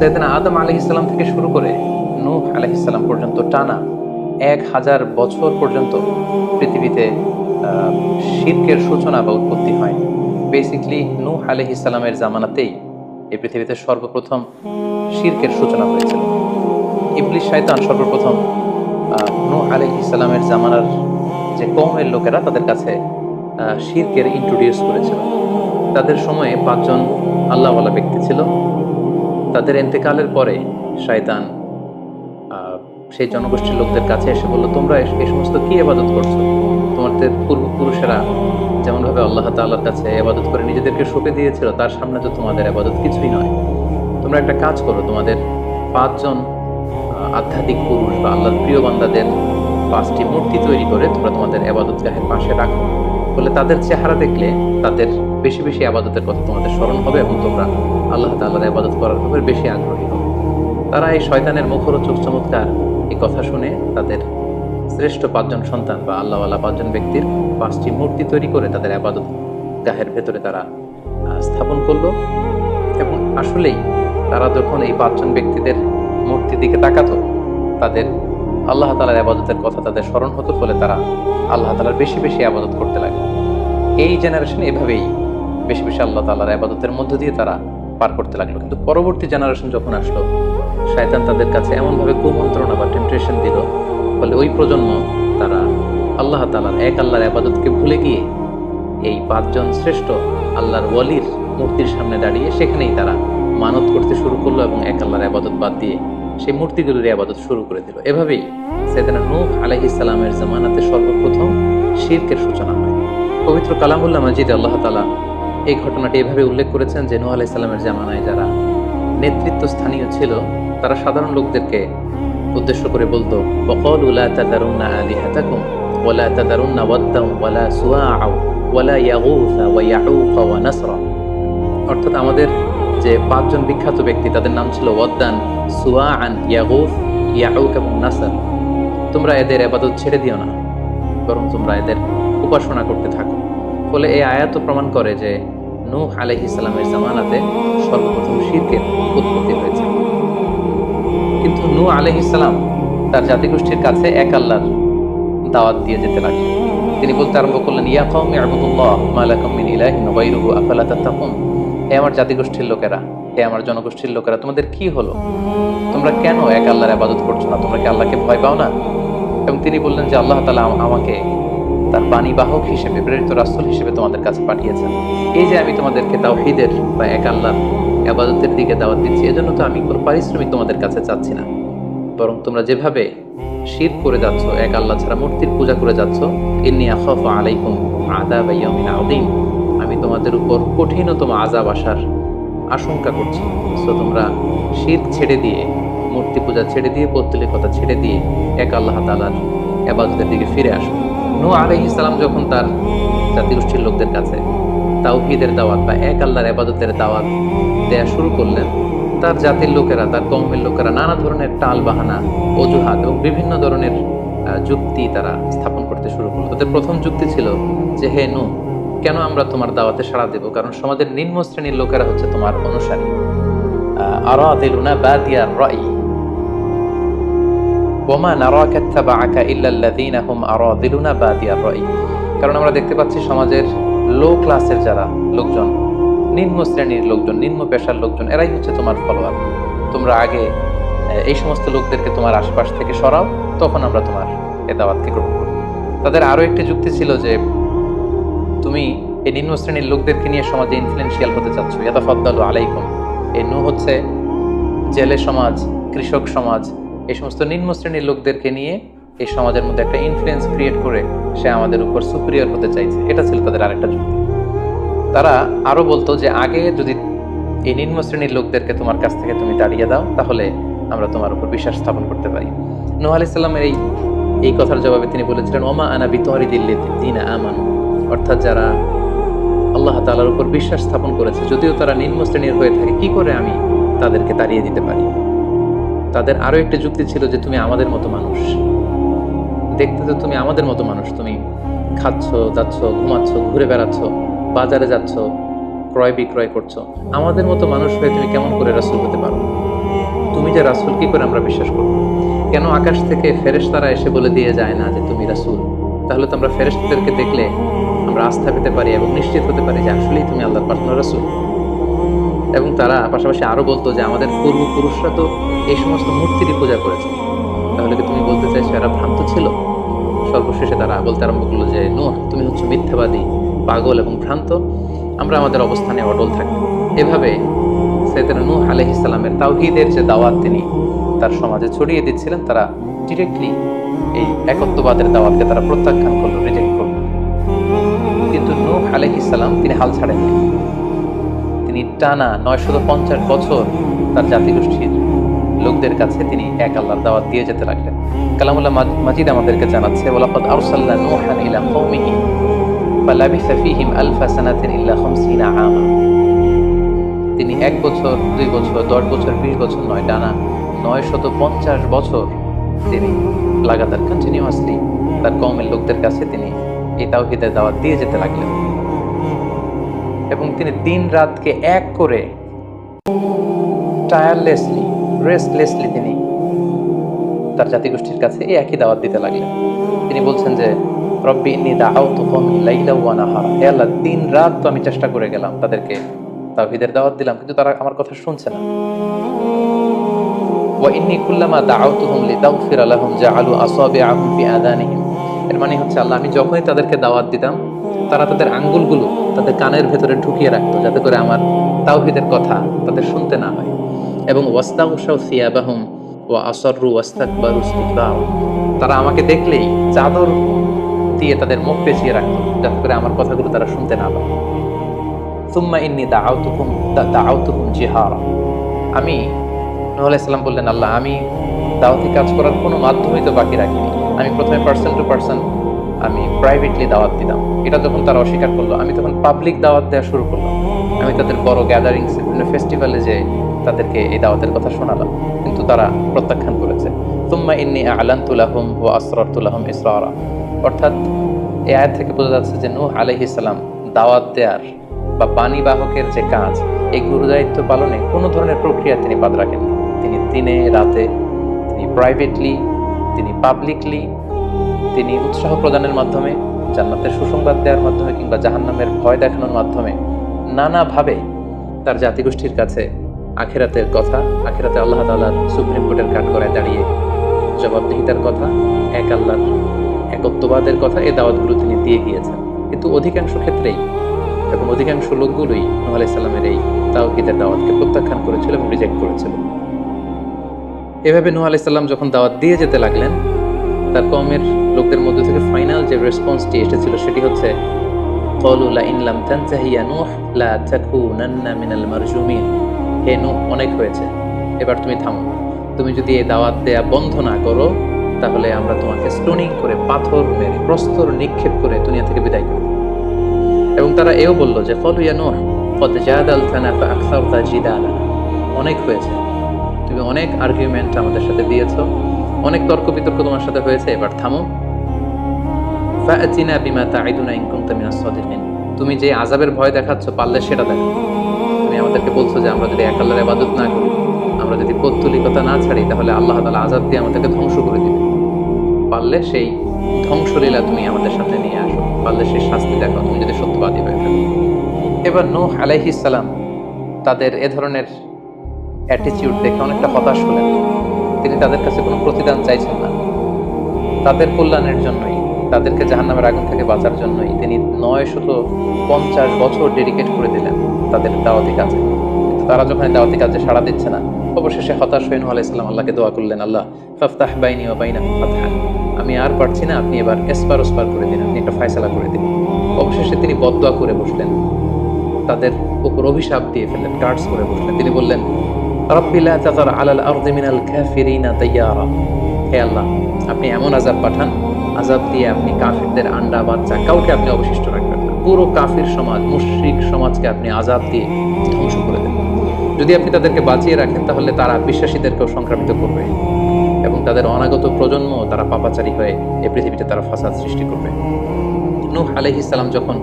সাইয়েদনা আদম আলাইহিস সালাম থেকে শুরু করে নূহ আলাইহিস সালাম পর্যন্ত টানা 1000 বছর পর্যন্ত পৃথিবীতে শিরকের সূচনা বা উৎপত্তি হয়। বেসিক্যালি নূহ আলাইহিস সালামের জামানাতেই এই পৃথিবীতে সর্বপ্রথম শিরকের সূচনা হয়েছিল। ইবলিস শয়তান সর্বপ্রথম নূহ আলাইহিস সালামের জামানার যে কওমের লোকেরা তাদের কাছে শিরকের ইন্ট্রোডিউস করেছিল। তাদের সময়ে 5 জন আল্লাহওয়ালা ব্যক্তি ছিল। তাদের ইন্তেকালের পরে শয়তান সেই জনগোষ্ঠীর লোকদের কাছে এসে বলল, তোমরা এই সমস্ত কি ইবাদত করছো? তোমাদের পূর্বপুরুষেরা যেমনভাবে আল্লাহ তাআলার কাছে ইবাদত করে নিজেদেরকে সঁপে দিয়েছিল, তার সামনে তো তোমাদের ইবাদত কিছুই নয়। তোমরা একটা কাজ করো, তোমাদের 5 জন আধ্যাত্মিক পুরুষ বা আল্লাহর প্রিয় বান্দাদের 5টি মূর্তি তৈরি করে তোমরা তোমাদের ইবাদতগাহের পাশে রাখো। বলে তাদের চেহারা দেখলে তাদের বেশি বেশি ইবাদতের কথা তোমাদের স্মরণ হবে এবং তোমরা আল্লাহ তাআলার ইবাদত করার ব্যাপারে বেশি আগ্রহী হবে। তারা এই শয়তানের মুখরোচক চমৎকার এই কথা শুনে তাদের শ্রেষ্ঠ 5 জন সন্তান বা আল্লাহওয়ালা 5 জন ব্যক্তির 5টি মূর্তি তৈরি করে তাদের ইবাদত গাহের ভেতরে তারা স্থাপন করলো। এবং আসলেই তারা যখন এই 5 জন ব্যক্তিদের মূর্তির দিকে তাকাতো, তাদের আল্লাহ তাআলার ইবাদতের কথা তাদের স্মরণ হতো, ফলে তারা আল্লাহ তাআলার বেশি বেশি ইবাদত করতে লাগলো। এই জেনারেশন এভাবেই বেশি বেশি আল্লাহ তাআলার ইবাদতের মধ্য দিয়ে তারা পার করতে লাগলো। কিন্তু পরবর্তী জেনারেশন যখন আসলো, শয়তান তাদের কাছে এমনভাবে কুমন্ত্রণা বা টেম্পটেশন দিল, ফলে ওই প্রজন্ম তারা আল্লাহ তাআলার এক আল্লাহর ইবাদতকে ভুলে গিয়ে এই 5 জন শ্রেষ্ঠ আল্লাহর ওয়ালির মূর্তির সামনে দাঁড়িয়ে সেখানেই তারা মানত করতে শুরু করলো এবং এক আল্লাহর ইবাদত বাদ দিয়ে সেই মূর্তিগুলোর ইবাদত শুরু করে দিল। এভাবেই সাইয়েদনা নূহ আলাইহিস সালামের জামানাতে সর্বপ্রথম শিরকের সূচনা হয়। পবিত্র কালামুল্লাহ মাজিদে আল্লাহ তাআলা এই ঘটনাটি এভাবে উল্লেখ করেছেন যে নূহ আলাইহিস সালামের জামানায় যারা নেতৃত্ব স্থানীয় ছিল, তারা সাধারণ লোকদেরকে উদ্দেশ্য করে বলতো, ওয়াকালু লা তাযারুন্না আলিহাতাকুম ওয়া লা তাযারুন্না ওয়াদ্দান ওয়া লা সুওয়া ওয়া লা ইয়াগুস ওয়া ইয়াউক ওয়া নাসরা। অর্থাৎ আমাদের যে 5 জন বিখ্যাত ব্যক্তি, তাদের নাম ছিল ওয়াদ্দান, সুওয়াআন, ইয়াগুস, ইয়াউক এবং নাসর। তোমরা এদের ইবাদত ছেড়ে দিও না, বরং তোমরা এদের উপাসনা করতে থাকো। ফলে এই আয়াত প্রমাণ করে যে নূহ আলাইহিস সালামের জামানাতে সর্বপ্রথম শিরকের উৎপত্তি হয়েছে। কিন্তু নূহ আলাইহিস সালাম তার জাতিগোষ্ঠীর কাছে এক আল্লাহর দাওয়াত দিয়ে যেতে লাগলেন। তিনি বলতে আরম্ভ করলেন, ইয়া কওমি ইবুদুল্লাহ মা লাকুম মিন ইলাহিন গায়রুহু আফালা তাত্তাকুন। হে আমার জাতিগোষ্ঠীর লোকেরা, হে আমার জনগোষ্ঠীর লোকেরা, তোমাদের কি হলো? তোমরা কেন এক আল্লাহর ইবাদত করছো না? তোমরা কি আল্লাহকে ভয় পাও না? এবং তিনি বললেন যে আল্লাহ তাআলা আমাকে তার বাণীবাহক হিসেবে, প্রেরিত রাসূল হিসেবে তোমাদের কাছে পাঠিয়েছেন। এই যে আমি তোমাদেরকে তাওহীদের বা এক আল্লাহর ইবাদতের দিকে দাওয়াত দিচ্ছি, এজন্য তো আমি কোনো পারিশ্রমিক তোমাদের কাছে চাচ্ছি না, বরং তোমরা যেভাবে শিরক করে যাচ্ছ, এক আল্লাহ ছাড়া মূর্তির পূজা করে যাচ্ছ, ইন্নী আখাফু আলাইকুম আযাব ইয়াউমিন আযীম, আমি তোমাদের উপর কঠিনতম আযাব আসার আশঙ্কা করছি। সো তোমরা শিরক ছেড়ে দিয়ে, মূর্তি পূজা ছেড়ে দিয়ে, পৌত্তলিকতা ছেড়ে দিয়ে এক আল্লাহ তাআলার ইবাদতের দিকে ফিরে আসো। নূহ আলাইহিস সালাম যখন তার জাতিগোষ্ঠীর লোকদের কাছে তাওহীদের দাওয়াত বা এক আল্লাহর ইবাদতের দাওয়াত দেয়া শুরু করলেন, তার জাতির লোকেরা, তার কওমের লোকেরা নানা ধরনের টাল বাহানা, অজুহাত এবং বিভিন্ন ধরনের যুক্তি তারা স্থাপন করতে শুরু করলো। তাদের প্রথম যুক্তি ছিল যে, হে নূহ, কেন আমরা তোমার দাওয়াতে সাড়া দেব? কারণ সমাজের নিম্ন শ্রেণীর লোকেরা হচ্ছে তোমার অনুসারী। আরাদিলুনা বাদিয়ার রাই ওয়ামা নারাকা ইত্তাবাআকা ইল্লা আল্লাযীনা হুম আরাদিলুনা বাদিয়ার রাই। কারণ আমরা দেখতে পাচ্ছি সমাজের লো ক্লাসের যারা লোকজন, নিম্ন শ্রেণীর লোকজন, নিম্ন পেশার লোকজন, এরাই হচ্ছে তোমার ফলোয়ার। তোমরা আগে এই সমস্ত লোকদেরকে তোমার আশপাশ থেকে সরাও, তখন আমরা তোমার এ দাওয়াতকে গ্রহণ করব। তাদের আরো একটি যুক্তি ছিল যে, তুমি এই নিম্ন শ্রেণীর লোকদেরকে নিয়ে সমাজে ইনফ্লুয়েন্সিয়াল হতে চাচ্ছ। ইয়াতাফাদ্দালু আলাইকুম, এই নূহ হচ্ছে জেলে সমাজ, কৃষক সমাজ, এই সমস্ত নিম্ন শ্রেণীর লোকদেরকে নিয়ে এই সমাজের মধ্যে একটা ইনফ্লুয়েন্স ক্রিয়েট করে সে আমাদের উপর সুপিরিয়র হতে চাইছে। এটা ছিল তাদের আরেকটা যুক্তি। তারা আরো বলতো যে, আগে যদি এই নিম্ন শ্রেণীর লোকদেরকে তোমার কাছ থেকে তুমি তাড়িয়ে দাও, তাহলে আমরা তোমার উপর বিশ্বাস স্থাপন করতে পারি। নূহ আলাইহিস সালামের এই কথার জবাবে তিনি বলেছিলেন, ওমা আনা বিতারিদিল লাযীনা আমানু, অর্থাৎ যারা আল্লাহ তাআলার উপর বিশ্বাস স্থাপন করেছে, যদিও তারা নিম্ন শ্রেণীর হয়ে থাকে, কি করে আমি তাদেরকে তাড়িয়ে দিতে পারি? তাদের আরো একটা যুক্তি ছিল যে, তুমি আমাদের মতো মানুষ, দেখতে তো তুমি আমাদের মতো মানুষ, তুমি খাচ্ছ, যাচ্ছ, ঘুমাচ্ছ, ঘুরে বেড়াচ্ছ, বাজারে যাচ্ছ, ক্রয় বিক্রয় করছো, আমাদের মতো মানুষ হয়ে তুমি কেমন করে রাসূল হতে পারো? যে রাসূল কি করে আমরা বিশ্বাস করব? কেন আকাশ থেকে ফেরেশতারা এসে বলে দিয়ে যায় না যে তুমি রাসূল? তাহলে তো আমরা ফেরেশতাদেরকে দেখলে আমরা আস্থা পেতে পারি এবং নিশ্চিত হতে পারি যে আসলেই তুমি আল্লাহর পাঠানো রাসূল। এবং তারা পাশাপাশি আরো বলতো যে আমাদের পূর্বপুরুষরা তো এই সমস্ত মূর্তিরই পূজা করেছে, তাহলে কি তুমি বলতে চাইছো এরা ভ্রান্ত ছিল? সর্বশেষে তারা বলতে আরম্ভ করলো যে নূহ, তুমি হচ্ছে মিথ্যাবাদী, পাগল এবং ভ্রান্ত, আমরা আমাদের অবস্থানে অটল থাকি। এভাবে সাইয়েদনা নূহ আলাইহিস সালামের তাওহীদের যে দাওয়াত তিনি তার সমাজে ছড়িয়ে দিচ্ছিলেন, তারা ডিরেক্টলি এই একত্ববাদের দাওয়াতকে তারা প্রত্যাখ্যান করলো, রিজেক্ট করলো। কিন্তু নূহ আলাইহিস সালাম তিনি হাল ছাড়েননি। তিনি টানা 950 বছর তার জাতিগোষ্ঠীর লোকদের কাছে তিনি এক আল্লাহর দাওয়াত দিয়ে যেতে লাগলেন। কালামুল্লাহ মাজিদ আমাদেরকে জানাচ্ছে, ওয়ালাকাদ আরসালনা নূহান ইলা কওমিহি ফালাবিসা ফীহিম আলফা সানাতিন ইল্লা 50 আমা। তিনি 1 বছর, 2 বছর, 10 বছর, 20 বছর নয়, টানা 950 বছর তিনি লাগাতার কন্টিনিউয়াসলি তার কওমের লোকদের কাছে তিনি এই তাওহীদের দাওয়াত দিয়ে যেতে লাগলেন। এবং তিনি দিন রাতকে এক করে টায়ারলেসলি, রেস্টলেসলি তিনি তার জাতিগোষ্ঠীর কাছে এই একই দাওয়াত দিতে লাগলেন। তিনি বলছেন যে রব্বি ইন্নী দাআউতু কওমি লাইলা ওয়া নাহারা, হে আল্লাহ, দিন রাত তো আমি চেষ্টা করে গেলাম, তাদেরকে তাওহীদের দাওয়াত দিলাম, কিন্তু তারা আমার কথা শুনছে না। ওয়া ইন্নী কুল্লামা দাআউতুহুম লিতাগফিরা লাহুম জাআলু আসাবিআহুম ফি আযানিহিম। এর মানে হচ্ছে আল্লাহ, আমি যখনই তাদেরকে দাওয়াত দিতাম তারা তাদের আঙ্গুলগুলো তাদের কানের ভেতরে ঢুকিয়ে রাখতো, যাতে করে আমার তাওহীদের কথা তাদের শুনতে না হয়। এবং ওয়াস্তাগশাউ সিয়াবাহুম ওয়া আসররু ওয়াস্তাকবারু ইসতিকবার, তারা আমাকে দেখলেই চাদর দিয়ে তাদের মুখ পেঁচিয়ে রাখতো, যাতে করে আমার কথাগুলো তারা শুনতে না পায়। সুম্মা ইন্নী দাআউতুহুম জিহারা। আমি, নূহ আলাইহিস সালাম বললেন, আল্লাহ, আমি দাওয়াতি কাজ করার কোনো মাধ্যমই তো বাকি রাখিনি। আমি প্রথমে পার্সন টু পার্সন আমি প্রাইভেটলি দাওয়াত দিতাম, এটা যখন তারা অস্বীকার করলো আমি তখন পাবলিক দাওয়াত দেওয়া শুরু করলাম। আমি তাদের বড় গ্যাদারিংস, বিভিন্ন ফেস্টিভ্যালে যে তাদেরকে এই দাওয়াতের কথা শোনালাম, কিন্তু তারা প্রত্যাখ্যান করেছে। সুম্মা ইন্নী আ'লানতু লাহুম ওয়া আসরারতু লাহুম ইসরারা। অর্থাৎ এই আয়াত থেকে বোঝা যাচ্ছে যে নূহ আলাইহিস সালাম দাওয়াত দেওয়ার বা বাণী বাহকের যে কাজ, এই গুরুদায়িত্ব পালনে কোনো ধরনের প্রক্রিয়া তিনি বাদ রাখেননি। তিনি দিনে রাতে, তিনি প্রাইভেটলি, তিনি পাবলিকলি, তিনি উৎসাহ প্রদানের মাধ্যমে, জান্নাতের সুসংবাদ দেওয়ার মাধ্যমে, কিংবা জাহান্নামের ভয় দেখানোর মাধ্যমে নানাভাবে তার জাতিগোষ্ঠীর কাছে আখিরাতের কথা, আখিরাতে আল্লাহ তাআলার সুপ্রিম কোর্টের কাঠগড়ায় দাঁড়িয়ে জবাবদিহিতার কথা, এক আল্লাহর একত্ববাদের কথা, এই দাওয়াতগুলো তিনি দিয়ে গিয়েছেন। কিন্তু অধিকাংশ ক্ষেত্রেই এবং অধিকাংশ লোকগুলোই নূহ আলাইহিস সালামের এই তাওহীদের দাওয়াতকে প্রত্যাখ্যান করেছিল এবং রিজেক্ট করেছিল। এভাবে নূহ আলাইহিস সালাম যখন দাওয়াত দিয়ে যেতে লাগলেন, তার কওমের লোকদের মধ্যে থেকে ফাইনাল যে রেসপন্সটি এসেছিল সেটি হচ্ছে ক্বালু লা ইন লাম তানতাহি ইয়া নূহ লা তাকুনান্না মিনাল মারজুমিন। হে নূহ, অনেক হয়েছে, এবার তুমি থামো। তুমি যদি এই দাওয়াত দেয়া বন্ধ না করো তাহলে আমরা তোমাকে স্টোনিং করে, পাথর মেরে, প্রস্তর নিক্ষেপ করে দুনিয়া থেকে বিদায় করব। এবং তারা এও বলল যে ক্বালু ইয়া নূহ ক্বাদ জাদালতানা ফাআকসারতা জিদালানা। অনেক হয়েছে, তুমি অনেক আর্গুমেন্ট আমাদের সাথে দিয়েছো, অনেক তর্ক বিতর্ক তোমার সাথে হয়েছে, এবার থামো। ফাআতিনা বিমা তাঈদুনা ইন কুনতা মিনাস সাদিকিন। তুমি যে আযাবের ভয় দেখাচ্ছ, পারলে সেটা দেখো। তুমি আমাদেরকে বলছো যে আমরা যদি এক আল্লাহর ইবাদত না করি, আমরা যদি পৌত্তলিকতা না ছাড়ি, তাহলে আল্লাহ তাআলা আযাব দিয়ে আমাদেরকে ধ্বংস করে দিবে। পারলে সেই ধ্বংসলীলা তুমি আমাদের সামনে নিয়ে আসো, পারলে সেই শাস্তি দেখো, তুমি যদি সত্যবাদী হয়ে থাকো। এবার নূহ আলাইহিস সালাম তাদের এ ধরনের অ্যাটিটিউড দেখে অনেকটা হতাশ হলেন। তিনি তাদের কাছে কোনো প্রতিদান চাইছেন না, তাদের কল্যাণের জন্যই, তাদেরকে জাহান্নামের আগুন থেকে বাঁচার জন্যই তিনি 950 বছর ডেডিকেট করে দিলেন তাদের দাওয়াতি কাজে। কিন্তু তারা যখন দাওয়াতি কাজে সাড়া দিচ্ছে না, অবশেষে হতাশ হয়ে নূহ আলাইহিস সালাম আল্লাহকে দোয়া করলেন, আল্লাহ ফাফতাহ বাইনি ওয়া বাইনাহুম ফাতহান, আমি আর পারছি না, আপনি এবার এসপার ওসপার করে দিন, আপনি একটা ফয়সালা করে দিন। অবশেষে তিনি বদদোয়া করে বসলেন, তাদের উপর অভিশাপ দিয়ে ফেললেন, কার্ডস করে বসলেন। তিনি বললেন, রব্বি লা তাযার আলাল আরদি মিনাল কাফিরিনা দাইয়ারা। হে আল্লাহ, আপনি এমন আযাব পাঠান, আযাব দিয়ে আপনি কাফিরদের আন্ডা বাচ্চা কাউকে আপনি অবশিষ্ট রাখবেন না। পুরো কাফির সমাজ, মুশরিক সমাজকে আপনি আযাব দিয়ে ধ্বংস করে দেন। যদি আপনি তাদেরকে বাঁচিয়ে রাখেন তাহলে তারা বিশ্বাসীদেরকেও সংক্রামিত করবে এবং তাদের অনাগত প্রজন্ম তারা পাপাচারী হয়ে এই পৃথিবীতে তারা ফাসাদ সৃষ্টি করবে। নূহ আলাইহিস সালাম যখন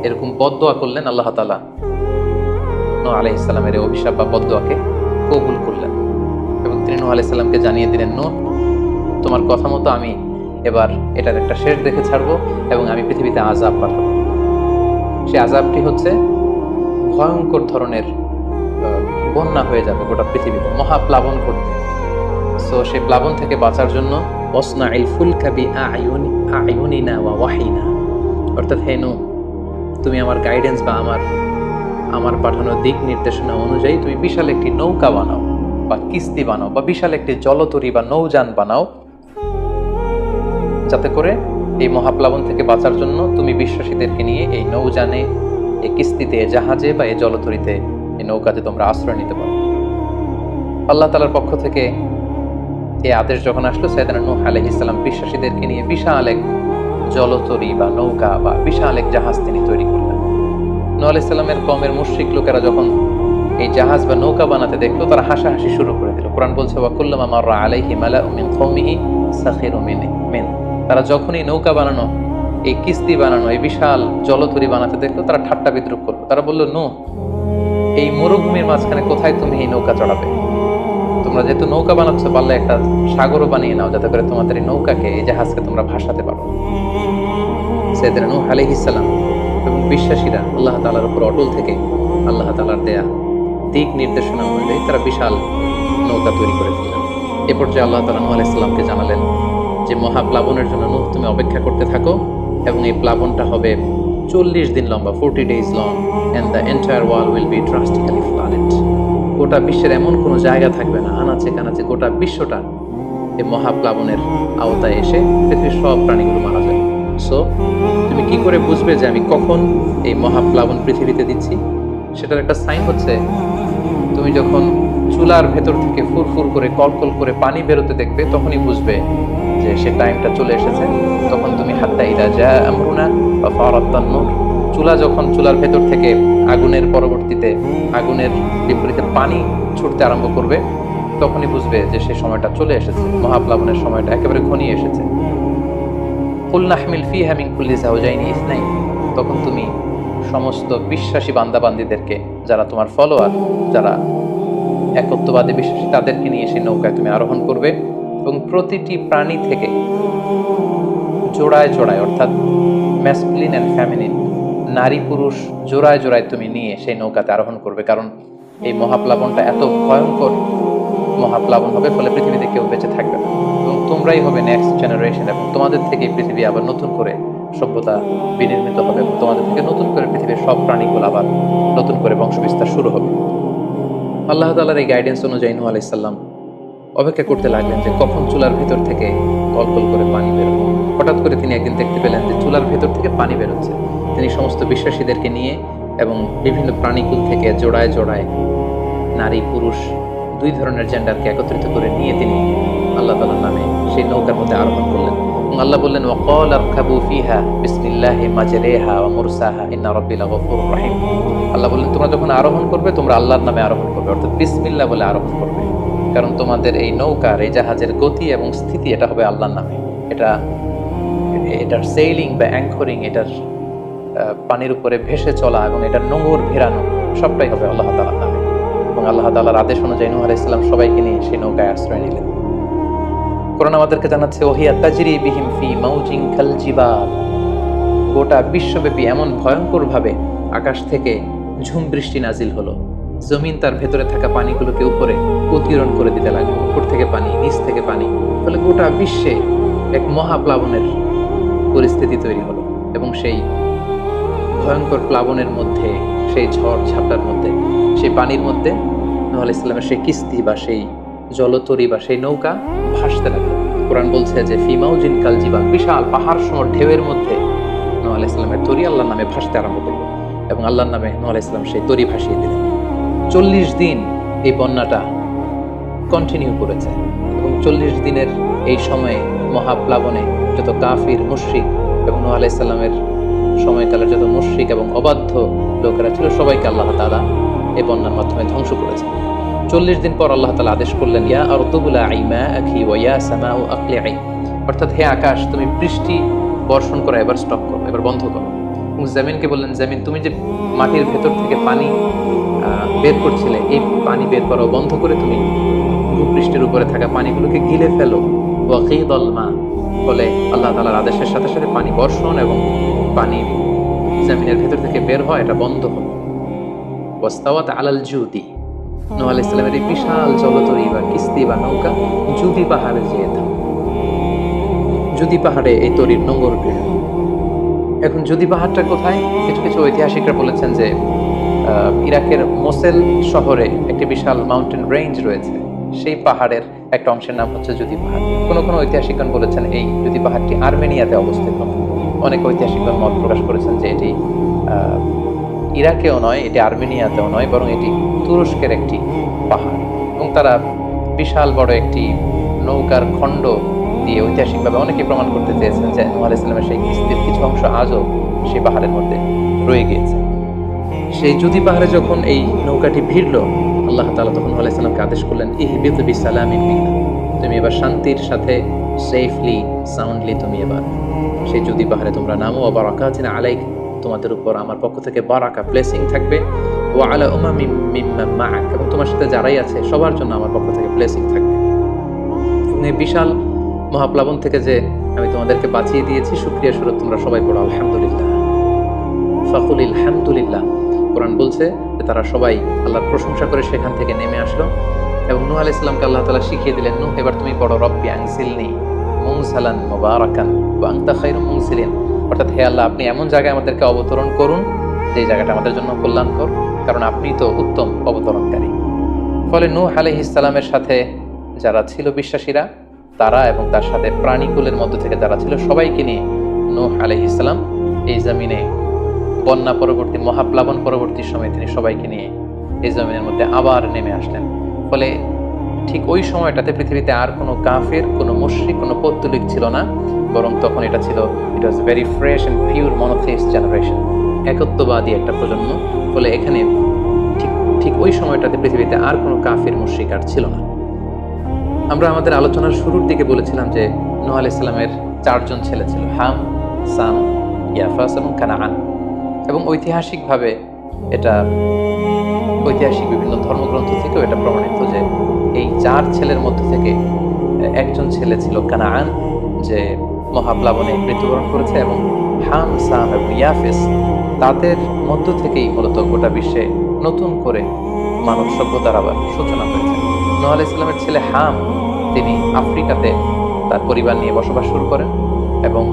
এরকম বদদোয়া করলেন, আল্লাহ তাআলা নূহ আলাইহিস সালামের এই অভিশাপ বা বদদোয়াকে কবুল করলেন এবং নূহ আলাইহিস সালামকে জানিয়ে দিলেন, নূহ, তোমার কথা মতো আমি এবার এটার একটা শেষ দেখে ছাড়বো এবং আমি পৃথিবীতে আযাব পাঠাবো। সে আযাবটি হচ্ছে ভয়ঙ্কর ধরনের বন্যা হয়ে যাবে গোটা পৃথিবীতে, মহাপ্লাবন ঘটবে। সো সেই প্লাবন থেকে বাঁচার জন্য ওয়াসনাইল ফুলকা বিআইউনিনা ওয়া ওয়াহিনা, অর্থাৎ হে নূহ, তুমি আমার গাইডেন্স বা আমার পাঠানো দিক নির্দেশনা অনুযায়ী তুমি বিশাল একটি নৌকা বানাও বা কিস্তি বানাও বা বিশাল একটি জলতরী বা নৌযান বানাও, যাতে করে এই মহাপ্লাবন থেকে বাঁচার জন্য তুমি বিশ্বাসীদেরকে নিয়ে এই নৌযানে, এই কিস্তিতে, জাহাজে বা এই জলতরীতে, এই নৌকাতে তোমরা আশ্রয় নিতে পারো। আল্লাহ তাআলার পক্ষ থেকে এই আদেশ যখন আসলো, সাইয়েদনা নূহ আলাইহিস সালাম বিশ্বাসীদেরকে নিয়ে বিশাল এক জলতরী বা নৌকা বা বিশাল এক জাহাজ তিনি তৈরি করলেন। নূহ আলাইহিস সালামের কওমের মুশরিক লোকেরা যখন এই জাহাজ বা নৌকা বানাতে দেখলো, তারা হাসাহাসি শুরু করে দিল। কোরআন বলছে, ওয়া কুল্লামা মাররা আলাইহি মালাউ মিন কওমিহি সাখিরু মিন, তারা যখনই নৌকা বানানো, এই কিস্তি বানানো, এই বিশাল জলতরী বানাতে দেখলো, তারা ঠাট্টা বিদ্রুপ করলো। তারা বলল, নূহ, এই মরুভূমির মাঝখানে কোথায় তুমি এই নৌকা চড়াবে? তোমরা যেহেতু নৌকা বানাচ্ছ, পারলে একটা সাগরও বানিয়ে নাও, যাতে করে তোমাদের এই নৌকাকে, এই জাহাজকে তোমরা ভাসাতে পারো। সাইয়েদনা নূহ আলাইহিস সালাম এবং বিশ্বাসীরা আল্লাহ তাআলার উপর অটল থেকে আল্লাহ তাআলার দেয়া দিক নির্দেশনা অনুযায়ী তারা বিশাল নৌকা তৈরি করে ফেললেন। এ পর্যায়ে আল্লাহ তাআলা নূহ আলাইহিস সালামকে জানালেন যে মহাপ্লাবনের জন্য নূহ তুমি অপেক্ষা করতে থাকো, এবং এই প্লাবনটা হবে 40 দিন লম্বা, 40 days long, and the entire world will be drastically flooded. গোটা বিশ্বের এমন কোনো জায়গা থাকবে না, আনাচে কানাচে গোটা বিশ্বটা এই মহাপ্লাবনের আওতায় এসে পৃথিবীর সব প্রাণীগুলো মারা যাবে। সো তুমি কি করে বুঝবে যে আমি কখন এই মহাপ্লাবন পৃথিবীতে দিচ্ছি? সেটার একটা সাইন হচ্ছে, তুমি যখন চুলার ভেতর থেকে ফুরফুর করে, কলকল করে পানি বেরোতে দেখবে, তখনই বুঝবে যে সে টাইমটা চলে এসেছে। তখন তুমি হাত্তা ইদা জা আমরুনা ওয়া ফারাতান নূর, চুলার ভেতর থেকে আগুনের পরবর্তীতে, আগুনের বিপরীতে পানি ছুটতে আরম্ভ করবে, তখনই বুঝবে যে সে সময়টা চলে এসেছে, মহাপ্লাবনের সময়টা একেবারে ঘনিয়ে এসেছে। কুল নাহমিল ফিহা মিন কুল্লি যাওজাইনি ইসনাইন, তখন তুমি সমস্ত বিশ্বাসী বান্দাবান্দীদেরকে, যারা তোমার ফলোয়ার, যারা একত্ববাদী বিশ্বাসী, তাদেরকে নিয়ে সেই নৌকায় তুমি আরোহণ করবে, এবং প্রতিটি প্রাণী থেকে জোড়ায় জোড়ায়, অর্থাৎ ম্যাসকুলিন অ্যান্ড ফেমিনিন, নারী পুরুষ জোড়ায় জোড়ায় তুমি নিয়ে সেই নৌকাতে আরোহণ করবে। কারণ এই মহাপ্লাবনটা এত ভয়ঙ্কর মহাপ্লাবন হবে, ফলে পৃথিবীতে কেউ বেঁচে থাকবে না, এবং তোমরাই হবে নেক্সট জেনারেশন, এবং তোমাদের থেকে পৃথিবী আবার নতুন করে সভ্যতা বিনির্মিত হবে, এবং তোমাদের থেকে নতুন করে পৃথিবীর সব প্রাণীগুলো আবার নতুন করে বংশবিস্তার শুরু হবে। আল্লাহ তাআলার এই গাইডেন্স অনুযায়ী নূহ আলাইহিস সালাম অপেক্ষা করতে লাগলেন যে কখন চুলার ভেতর থেকে কলকল করে পানি বেরোবে। হঠাৎ করে তিনি একদিন দেখতে পেলেন যে চুলার ভেতর থেকে পানি বেরোচ্ছে। তিনি সমস্ত বিশ্বাসীদেরকে নিয়ে এবং বিভিন্ন প্রাণীকুল থেকে জোড়ায় জোড়ায় নারী পুরুষ দুই ধরনের জেন্ডারকে একত্রিত করে নিয়ে তিনি আল্লাহ তাআলার নামে সেই নৌকার মধ্যে আরোহণ করলেন। এবং আল্লাহ বললেন, ওয়াকাল আরকাবু ফিহা বিসমিল্লাহি মাজরিহা ওয়া মুরসাহা ইন্না রাব্বি লাগফুরুর রহিম। আল্লাহ বললেন, তোমরা যখন আরোহণ করবে, তোমরা আল্লাহর নামে আরোহণ করবে, অর্থাৎ বিসমিল্লাহ বলে আরোহণ করবে, কারণ তোমাদের এই নৌকার, এই জাহাজের গতি এবং স্থিতি এটা হবে আল্লাহর নামে। এটার সেইলিং বা অ্যাঙ্করিং, এটার পানির উপরে ভেসে চলা এবং এটার নোঙর ভেরানো, সবটাই হবে আল্লাহ তাআলার নামে। এবং আল্লাহ তাআলার আদেশ অনুযায়ী নূহ আলাইহিস সালাম সবাইকে নিয়ে সেই নৌকায় আশ্রয় নিলেন। কোরআন আমাদেরকে জানাচ্ছে, ওহিয়া তাজরি বিহিম ফি মাউজিন কাল জিবাল, গোটা বিশ্বব্যাপী এমন ভয়ঙ্কর ভাবে আকাশ থেকে ঝুম বৃষ্টি নাজিল হলো, জমিন তার ভেতরে থাকা পানিগুলোকে উপরে উত্তীর্ণ করে দিতে লাগলো, উপর থেকে পানি, নিচ থেকে পানি, ফলে গোটা বিশ্বে এক মহাপ্লাবনের পরিস্থিতি তৈরি হলো। এবং সেই ভয়ঙ্কর প্লাবনের মধ্যে, সেই ঝড় ঝাপটার মধ্যে, সেই পানির মধ্যে নূহ আলাইহিস সালামের সেই কিস্তি বা সেই জলতরী বা সেই নৌকা ভাসতে লাগলো। কোরআন বলছে যে ফি মাউজিন কাল জিবাল, বিশাল পাহাড় সম ঢেউয়ের মধ্যে নূহ আলাইহিস সালামের তরী আল্লাহর নামে ভাসতে আরম্ভ করলো, এবং আল্লাহর নামে নূহ আলাইহিস সালাম সেই তরী ভাসিয়ে দিলেন। 40 দিন এই বন্যাটা কন্টিনিউ করেছে, এবং 40 দিনের এই সময়ে মহাপ্লাবনে যত কাফির, মুশরিক এবং নূহ আলাইহিস সালামের সময়কালের যত মুশরিক এবং অবাধ্য লোকেরা ছিল, সবাইকে আল্লাহ তাআলা এই বন্যার মাধ্যমে ধ্বংস করেছেন। 40 দিন পর আল্লাহ তাআলা আদেশ করলেন, ইয়া আরদু বুলাঈ মাআকি ওয়া ইয়া সামাউ আকলিঈ, অর্থাৎ হে আকাশ, তুমি বৃষ্টি বর্ষণ করা এবার স্টপ করো, এবার বন্ধ করো। এবং জমিনকে বললেন, জমিন, তুমি যে মাটির ভেতর থেকে পানি বের করছিলে, এই পানি বের করা বন্ধ করে তুমি ভূপৃষ্ঠের উপরে থাকা পানিগুলোকে গিলে ফেলো। ওয়াকিদল মা, ফলে আল্লাহ তাআলার আদেশের সাথে সাথে পানি বর্ষণ এবং পানি জমিনের ভেতর থেকে বের হয়, এটা বন্ধ হলো। ওয়াস্তাওয়াত আলাল জুদি, নূহ আলাইহিস সালামের এই বিশাল জলতরী বা কিস্তি বা নৌকা জুদি পাহাড়ে যেয়ে থামে। জুদি পাহাড়ে এই তরীর নোঙর ভিড়। এখন জুদি পাহাড়টা কোথায়? কিছু কিছু ঐতিহাসিকরা বলেছেন যে ইরাকের মোসেল শহরে একটি বিশাল মাউন্টেন রেঞ্জ রয়েছে, সেই পাহাড়ের একটা অংশের নাম হচ্ছে জুদি পাহাড়। কোনো কোনো ঐতিহাসিকগণ বলেছেন এই জুদি পাহাড়টি আর্মেনিয়াতে অবস্থিত। অনেক ঐতিহাসিকগণ মত প্রকাশ করেছেন যে এটি ইরাকেও নয়, এটি আর্মেনিয়াতেও নয়, বরং এটি তুরস্কের একটি পাহাড়। এবং তারা বিশাল বড় একটি নৌকার খণ্ড দিয়ে ঐতিহাসিকভাবে অনেকে প্রমাণ করতে চেয়েছেন যে নূহ আলাইহিস সালামের সেই কিস্তির কিছু অংশ আজও সেই পাহাড়ের মধ্যে রয়ে গিয়েছে। সেই জুদি পাহাড়ে যখন এই নৌকাটি ভিড়ল, আল্লাহ তাআলা তখন নূহ আলাইহিস সালামকে আদেশ করলেন, ইহবিতু বিসালামিন মিন্না, তুমি এবার শান্তির সাথে সেফলি সাউন্ডলি তুমি এবার সেই জুদি পাহাড়ে তোমরা নামো। ওয়া বারাকাতিন আলাইক, তোমাদের উপর আমার পক্ষ থেকে বারাকা ব্লেসিং থাকবে। ওয়া আলা উমামিন মিম্মান মাআক, এবং তোমার সাথে যারাই আছে সবার জন্য আমার পক্ষ থেকে ব্লেসিং থাকবে। এই বিশাল মহাপ্লাবন থেকে যে আমি তোমাদেরকে বাঁচিয়ে দিয়েছি, শুকরিয়া স্বরূপ তোমরা সবাই পড়ো আলহামদুলিল্লাহ। ফাকুল আলহামদুলিল্লাহ। কোরআন বলছে যে তারা সবাই আল্লাহর প্রশংসা করে সেখান থেকে নেমে আসলো এবং নূহ আলাইহিস সালামকে আল্লাহ তাআলা শিখিয়ে দিলেন, নূহ এবার তুমি পড়ো রব্বি আনজিলনি মুনসালান মুবারাকান ওয়া আনতা খায়রুল মুনসিলিন, অর্থাৎ হে আল্লাহ আপনি এমন জায়গায় আমাদেরকে অবতরণ করুন যে জায়গাটা আমাদের জন্য কল্যাণকর, কারণ আপনি তো উত্তম অবতরণকারী। ফলে নূহ আলাইহিস সালামের সাথে যারা ছিল বিশ্বাসীরা, তারা এবং তার সাথে প্রাণীকুলের মধ্য থেকে যারা ছিল সবাইকে নিয়ে নূহ আলাইহিস সালাম এই জমিনে বন্যা পরবর্তী মহাপ্লাবন পরবর্তী সময়ে তিনি সবাইকে নিয়ে এই জমিনের মধ্যে আবার নেমে আসলেন। ফলে ঠিক ওই সময়টাতে পৃথিবীতে আর কোনো কাফের, কোনো মুশরিক, কোনো পৌত্তলিক ছিল না, বরং তখন এটা ছিল, it was very fresh and pure monotheist generation, একত্ববাদী একটা প্রজন্ম। ফলে এখানে ঠিক ওই সময়টাতে পৃথিবীতে আর কোনো কাফের, মুশরিক আর ছিল না। আমরা আমাদের আলোচনার শুরুর দিকে বলেছিলাম যে নূহ আলাইহিস সালামের 4জন ছেলে ছিল, হাম, সাম, ইয়াফাস এবং কানাআন। এবং ঐতিহাসিকভাবে এটা ঐতিহাসিক বিভিন্ন ধর্মগ্রন্থ থেকেও এটা প্রমাণিত যে এই 4 ছেলের মধ্য থেকে একজন ছেলে ছিল কানাআন, যে মহাপ্লাবনে মৃত্যুবরণ করেছে, এবং হাম, সাম এবং ইয়াফেস, তাদের মধ্য থেকেই মূলত গোটা বিশ্বে নতুন করে মানব সভ্যতার আবার সূচনা হয়েছে। নূহ আলাইহিস সালামের ছেলে হাম, তিনি আফ্রিকাতে তার পরিবার নিয়ে বসবাস শুরু করেন, এবং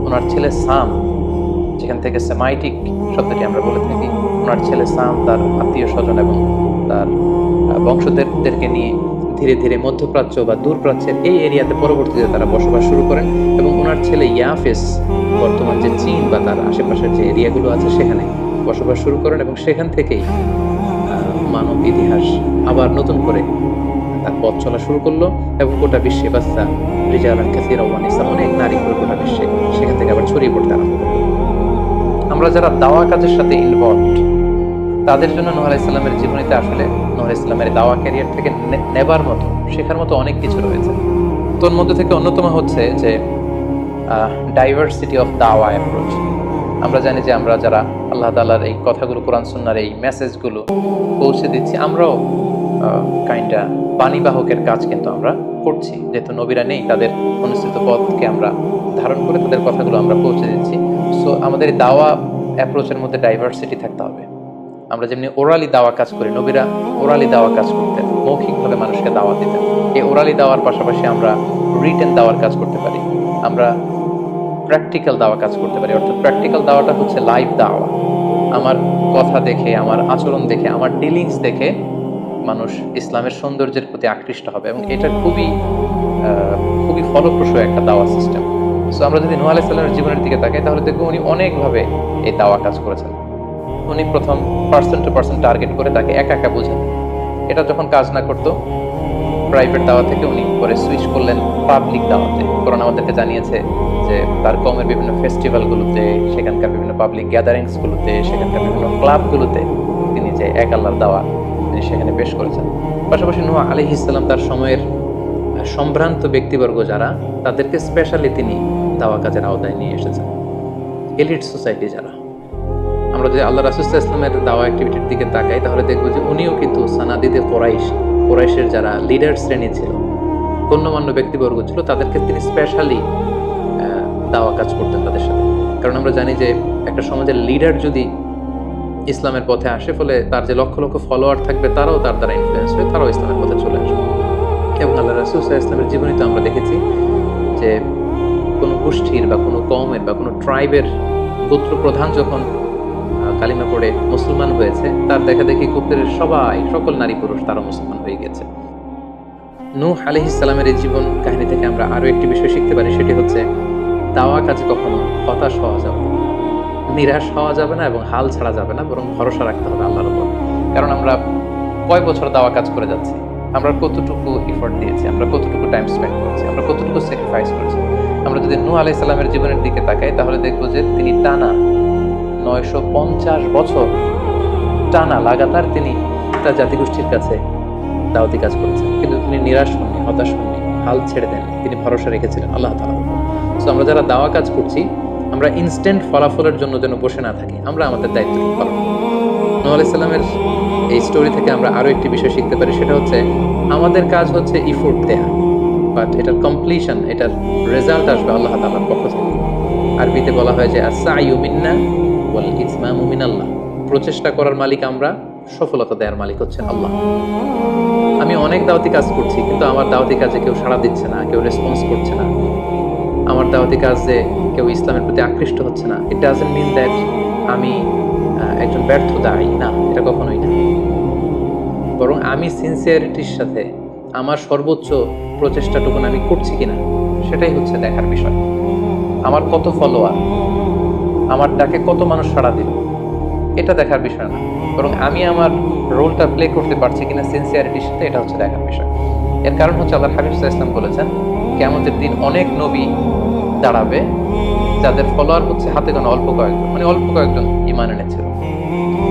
ওনার ছেলে সাম, যেখান থেকে সেমাইটিক শব্দটি আমরা বলে থাকি, ওনার ছেলে সাম তার আত্মীয় স্বজন এবং তার বংশধরদেরকে নিয়ে ধীরে ধীরে মধ্যপ্রাচ্য বা দূরপ্রাচ্যের এই এরিয়াতে পরবর্তীতে তারা বসবাস শুরু করেন। এবং ওনার ছেলে ইয়াফেস বর্তমান যে চীন বা তার আশেপাশের যে এরিয়াগুলো আছে সেখানে বসবাস শুরু করেন, এবং সেখান থেকেই মানব ইতিহাস আবার নতুন করে তার পথ চলা শুরু করলো, এবং গোটা বিশ্বে বাচ্চা রিজালান কাসীরা ওয়া নিসা, অনেক নারী করে গোটা বিশ্বে সেখান থেকে আবার ছড়িয়ে পড়তে আরম্ভ করলো। আমরা যারা দাওয়া কাজের সাথে ইনভলভড, তাদের জন্য নূহ আলাইহিস সালামের জীবনীতে আসলে নূহ আলাইহিস সালামের দাওয়া ক্যারিয়ার থেকে নেবার মতো, শেখার মতো অনেক কিছু রয়েছে। তোর মধ্যে থেকে অন্যতম হচ্ছে যে ডাইভার্সিটি অফ দাওয়া অ্যাপ্রোচ। আমরা জানি যে আমরা যারা আল্লাহ তাআলার এই কথাগুলো, কোরআন সুন্নাহর এই মেসেজগুলো পৌঁছে দিচ্ছি, আমরাও কাইন্ডা বাণীবাহকের কাজ কিন্তু আমরা করছি। যেহেতু নবীরা নেই, তাদের অনুসৃত পথকে আমরা ধারণ করে তাদের কথাগুলো আমরা পৌঁছে দিচ্ছি। সো আমাদের দাওয়া অ্যাপ্রোচের মধ্যে ডাইভার্সিটি থাকতে হবে। আমরা যেমনি ওরালি দাওয়া কাজ করি, নবীরা ওরালি দাওয়া কাজ করতেন, মৌখিকভাবে মানুষকে দাওয়া দিতেন। এই ওরালি দাওয়ার পাশাপাশি আমরা রিটেন দাওয়ার কাজ করতে পারি, আমরা প্র্যাকটিক্যাল দাওয়া কাজ করতে পারি। অর্থাৎ প্র্যাকটিক্যাল দাওয়াটা হচ্ছে লাইভ দাওয়া। আমার কথা দেখে, আমার আচরণ দেখে, আমার ডিলিংস দেখে মানুষ ইসলামের সৌন্দর্যের প্রতি আকৃষ্ট হবে, এবং এটা খুবই ফলপ্রসূ একটা দাওয়া সিস্টেম। সো আমরা যদি নূহ আলাইহিস সালামের জীবনের দিকে তাকাই, তাহলে দেখবো উনি অনেকভাবে এই দাওয়া কাজ করেছেন। উনি প্রথম পার্সন টু পার্সন টার্গেট করে তাকে একা একা বোঝেন। এটা যখন কাজ না করতো, প্রাইভেট দাওয়া থেকে উনি পরে সুইচ করলেন পাবলিক দাওয়াতে। কোরআন আমাদেরকে জানিয়েছে যে তার কওমের বিভিন্ন ফেস্টিভ্যালগুলোতে, সেখানকার বিভিন্ন পাবলিক গ্যাদারিংসগুলোতে, সেখানকার বিভিন্ন ক্লাবগুলোতে তিনি যে এক আল্লাহর দাওয়া তিনি সেখানে পেশ করেছেন। পাশাপাশি নূহ আলাইহিস সালাম তার সময়ের সম্ভ্রান্ত ব্যক্তিবর্গ যারা, তাদেরকে স্পেশালি তিনি দাওয়া কাজের আওতায় নিয়ে এসেছেন। এলিট সোসাইটি যারা, আমরা যদি আল্লাহ রাসূল সাল্লাল্লাহু আলাইহি ওয়াসাল্লামের দাওয়া অ্যাক্টিভিটির দিকে তাকাই, তাহলে দেখবো যে উনিও কিন্তু সানাদিদে কুরাইশ কুরাইশের যারা লিডার শ্রেণী ছিল, গণ্যমান্য ব্যক্তিবর্গ ছিল, তাদেরকে তিনি স্পেশালি দাওয়া কাজ করতেন তাদের সাথে। কারণ আমরা জানি যে একটা সমাজের লিডার যদি ইসলামের পথে আসে, ফলে তার যে লক্ষ লক্ষ ফলোয়ার থাকবে তারাও তার দ্বারা ইনফ্লুয়েন্স হয়ে তারাও ইসলামের পথে চলে আসবে। এবং আল্লাহ রাসূল সাল্লাল্লাহু আলাইহি ওয়াসাল্লামের জীবনীতে আমরা দেখেছি যে কোনো গোষ্ঠীর বা কোনো কওমের বা কোনো ট্রাইবের গোত্র প্রধান যখন কালিমা পড়ে মুসলমান হয়েছে, তার দেখা দেখি গোত্রের সকল নারী পুরুষ তারা মুসলমান হয়ে গেছে। নূহ আলাইহিস সালামের এই জীবন কাহিনী থেকে আমরা আরো একটি বিষয় শিখতে পারি, সেটি হচ্ছে দাওয়া কাজে কখনো হতাশ হওয়া যাবে না, নিরাশ হওয়া যাবে না এবং হাল ছাড়া যাবে না, বরং ভরসা রাখতে হবে আল্লাহর উপর। কারণ আমরা কয় বছর দাওয়া কাজ করে যাচ্ছি, আমরা কতটুকু এফোর্ট দিয়েছি, আমরা কতটুকু টাইম স্পেন্ড করেছি, আমরা কতটুকু স্যাক্রিফাইস করেছি। আমরা যদি নূহ আলাইহিস সালামের জীবনের দিকে তাকাই, তাহলে দেখবো যে তিনি টানা 950 বছর টানা লাগাতার তিনি তার জাতিগোষ্ঠীর কাছে দাওয়াতি কাজ করেছেন, কিন্তু তিনি নিরাশ হননি, হতাশ হননি, হাল ছেড়ে দেননি, তিনি ভরসা রেখেছিলেন আল্লাহ তাআলার উপর। সো আমরা যারা দাওয়া কাজ করছি, আমরা ইনস্ট্যান্ট ফলাফলের জন্য যেন বসে না থাকি, আমরা আমাদের দায়িত্ব পালন করি। নূহ আলাইহিস সালামের এই স্টোরি থেকে আমরা আরো একটি বিষয় শিখতে পারি, সেটা হচ্ছে আমাদের কাজ হচ্ছে ইফোর্ট দেয়া, বাট এটার কমপ্লিশন, এটার রেজাল্ট আসবে আল্লাহ তাআলার পক্ষ থেকে। আরবিতে বলা হয় যে আস-সা'য়ু মিন্না ওয়াল ইতমামু মিনাল্লাহ, প্রচেষ্টা করার মালিক আমরা, সফলতা দেওয়ার মালিক হচ্ছেন আল্লাহ। আমি অনেক দাওয়াতি কাজ করছি, কিন্তু আমার দাওয়াতি কাজে কেউ সাড়া দিচ্ছে না, কেউ রেসপন্স করছে না, আমার দাওয়াতি কাজে কেউ ইসলামের প্রতি আকৃষ্ট হচ্ছে না, ইট ডাজন্ট মিন দ্যাট আমি একজন ব্যর্থ দায়ী, না, এটা কখনোই না। বরং আমি সিনসিয়ারিটির সাথে আমার সর্বোচ্চ প্রচেষ্টাটুকু আমি করছি কিনা, সেটাই হচ্ছে দেখার বিষয়। আমার কত ফলোয়ার, আমার ডাকে কত মানুষ সাড়া দিল, এটা দেখার বিষয় না, বরং আমি আমার রোলটা প্লে করতে পারছি কিনা সিনসিয়ারিটির সাথে, এটা হচ্ছে দেখার বিষয়। এর কারণ হচ্ছে আল্লাহর হাবিব সাল্লাল্লাহু আলাইহি ওয়াসাল্লাম বলেছেন, কিয়ামতের দিন অনেক নবী দাঁড়াবে যাদের ফলোয়ার হচ্ছে হাতে গোনা অল্প কয়েকজন, মানে অল্প কয়েকজন ঈমান এনেছিল।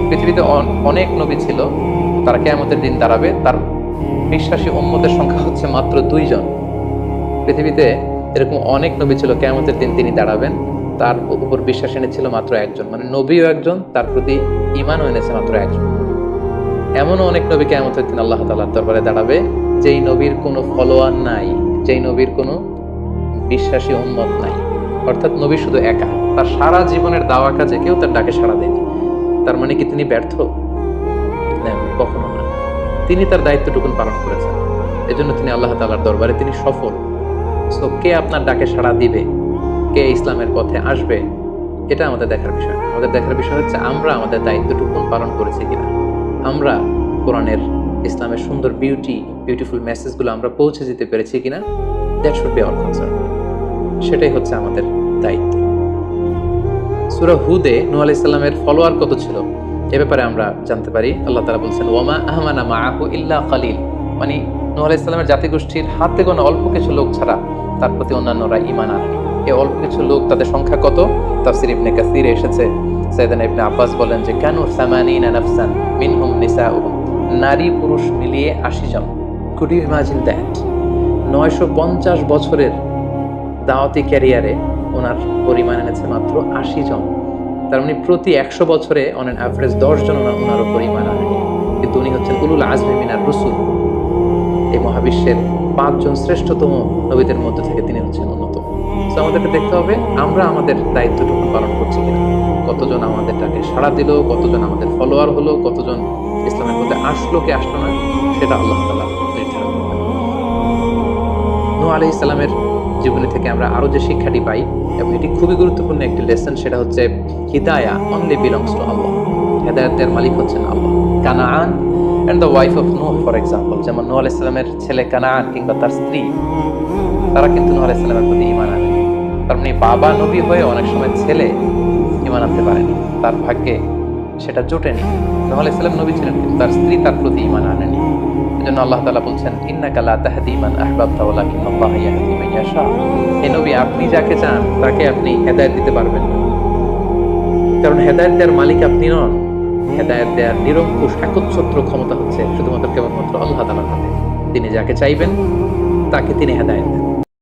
পৃথিবীতে অনেক নবী ছিল, তারা কিয়ামতের দিন দাঁড়াবে, তার বিশ্বাসী উম্মতের সংখ্যা হচ্ছে মাত্র 2 জন। পৃথিবীতে এরকম অনেক নবী ছিল, কিয়ামতের দিন তিনি দাঁড়াবেন, তার উপর বিশ্বাস এনেছিল মাত্র একজন, মানে নবীও একজন, তার প্রতি ঈমানও এনেছে মাত্র একজন। এমনও অনেক নবী কিয়ামতের দিন আল্লাহ তাআলার দরবারে দাঁড়াবে যেই নবীর কোনো ফলোয়ার নাই, যেই নবীর কোনো বিশ্বাসী উম্মত নাই, অর্থাৎ নবী শুধু একা, তার সারা জীবনের দাওয়া কাজে কেউ তার ডাকে সাড়া দেয়নি। তার মানে কি তিনি ব্যর্থ? না, কখনো না। তিনি তার দায়িত্বটুকু পালন করেছেন, এজন্য তিনি আল্লাহ তাআলার দরবারে তিনি সফল। সো কে আপনার ডাকে সাড়া দিবে, কে ইসলামের পথে আসবে, এটা আমাদের দেখার বিষয় না। আমাদের দেখার বিষয় হচ্ছে আমরা আমাদের দায়িত্বটুকু পালন করেছি কিনা, আমরা কোরআনের ইসলামের সুন্দর বিউটিফুল মেসেজগুলো আমরা পৌঁছে যেতে পেরেছি কিনা, that should be hour concern. সেটাই হচ্ছে আমাদের দায়িত্ব। সূরা হুদে নূহ আলাইহিস সালামের ফলোয়ার কত ছিল এ ব্যাপারে আমরা জানতে পারি। আল্লাহ তাআলা বলছেন, ওয়ামা আমানা মাআহু ইল্লা কালিল, মানে নূহ আলাইহিস সালামের জাতিগোষ্ঠীর হাতে গোনা অল্প কিছু লোক ছাড়া তার প্রতি অন্যান্যরা ঈমান আনেনি। এই অল্প কিছু লোক, তাদের সংখ্যা কত? তাফসীর ইবনে কাসীরে এসেছে, সাইয়েদনা ইবনে আব্বাস বলেন যে কানু 80 নাফসান মিনহুম নিসাউহুম, নারী পুরুষ মিলিয়ে 80 জন। Could you imagine that? 950 বছরের দাওয়াতি ক্যারিয়ারে ওনার পরিমাণ এনেছে মাত্র 80 জন। তার মানে প্রতি 100 বছরে অন অ্যান অ্যাভারেজ 10 জন ওনার পরিমাণ আনেনি, কিন্তু উনি হচ্ছেন উলুল আজমি মিনার রসুল। এই মহাবিশ্বের 5 জন শ্রেষ্ঠতম নবীদের মধ্যে থেকে তিনি হচ্ছেন অন্যতম। তো আমাদেরকে দেখতে হবে আমরা আমাদের দায়িত্বটুকু পালন করছি কিনা, কতজন আমাদের ডাকে সাড়া দিল, কতজন আমাদের ফলোয়ার হলো, কতজন ইসলামের মধ্যে আসলো কি আসলো না, সেটা আল্লাহ তাআলা নির্ধারণ করবেন। নূহ আলাইহিস সালামের জীবনী থেকে আমরা আরো যে শিক্ষাটি পাই, এবং এটি খুবই গুরুত্বপূর্ণ একটি লেসন, সেটা হচ্ছে হিদায়া অনলি বিলংস টু আল্লাহ। হেদায়েতের মালিক হচ্ছেন Allah. Canaan and the wife of Nuh for example, যেমন নূহ আলাইহিস সালামের ছেলে কানাআন কিংবা তার স্ত্রী, তারা কিন্তু নূহ আলাইহিস সালামের প্রতি ঈমান আনে। তার মানে বাবা নবী হয়ে অনেক সময় ছেলে ঈমান আনতে পারেনি, তার ভাগ্যে সেটা জোটেনি। নূহ আলাইহিস সালাম নবী ছিলেন, কিন্তু তার স্ত্রী তার প্রতি ঈমান আনেনি। এজন্য আল্লাহ তাআলা বলছেন, ইন্নাকা লা তাহদি মান আহবাবতা ওয়ালাকিন্নাল্লাহা ইয়াহদি মান ইয়াশা। হে নবী, আপনি যাকে চান তাকে আপনি হেদায়েত দিতে পারবেন না, কারণ হেদায়েত দেওয়ার মালিক আপনি নন। হেদায়েত দেওয়ার নিরঙ্কুশ একচ্ছত্র ক্ষমতা হচ্ছে শুধুমাত্র কেবলমাত্র আল্লাহ তাআলার হাতে। তিনি যাকে চাইবেন তাকে তিনি হেদায়েত